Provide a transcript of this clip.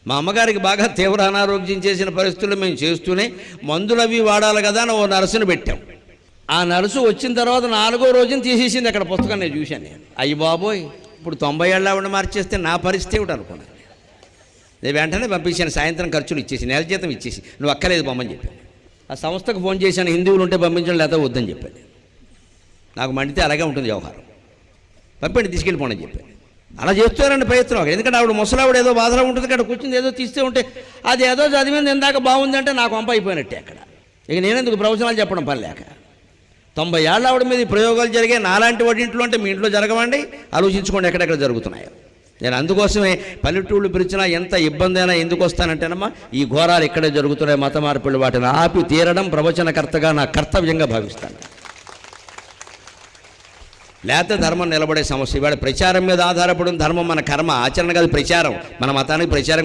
మా అమ్మగారికి బాగా తీవ్ర అనారోగ్యం చేసిన పరిస్థితుల్లో మేము చేస్తూనే మందులు అవి వాడాలి కదా అని ఓ నర్సును పెట్టాం. ఆ నర్సు వచ్చిన తర్వాత 4వ రోజున తీసేసింది అక్కడ పుస్తకం. నేను చూశాను. నేను అయ్యి బాబోయ్, ఇప్పుడు 90 ఏళ్ళ ఆవిడ మార్చేస్తే నా పరిస్థితి ఏమిటి అనుకున్నాను. నేను వెంటనే పంపించాను. సాయంత్రం ఖర్చులు ఇచ్చేసి, నెల జీతం ఇచ్చేసి, నువ్వు అక్కలేదు బొమ్మని చెప్పాను. ఆ సంస్థకు ఫోన్ చేశాను, హిందువులు ఉంటే పంపించడం లేదా వద్దని చెప్పాను. నాకు మండితే అలాగే ఉంటుంది వ్యవహారం. పంపండి, తీసుకెళ్ళిపోండి అని చెప్పాను. అలా చేస్తారండి ప్రయత్నం. ఎందుకంటే ఆవిడ ముసలావిడ ఏదో బాధలో ఉంటుంది, అక్కడ కూర్చుని ఏదో తీస్తే ఉంటే అది ఏదో చదివింది ఇందాక బాగుందంటే నాకు వంప అయిపోయినట్టే అక్కడ. ఇక నేనెందుకు ప్రవచనాలు చెప్పడం పని లేక. 90 ఏళ్ళ ఆవిడ మీద ఈ ప్రయోగాలు జరిగాయి. నాలాంటి వాడి ఇంట్లో అంటే మీ ఇంట్లో జరగవండి. ఆలోచించుకోండి ఎక్కడెక్కడ జరుగుతున్నాయో. నేను అందుకోసమే పల్లెటూళ్ళు పిలిచినా ఎంత ఇబ్బంది అయినా ఎందుకు వస్తానంటేనమ్మా, ఈ ఘోరాలు ఇక్కడే జరుగుతున్నాయి. మత మార్పులు వాటిని ఆపి తీరడం ప్రవచనకర్తగా నా కర్తవ్యంగా భావిస్తాను. లేకపోతే ధర్మం నిలబడే సమస్య. ఇవాళ ప్రచారం మీద ఆధారపడిన ధర్మం మన కర్మ, ఆచరణ కాదు ప్రచారం. మన మతానికి ప్రచారం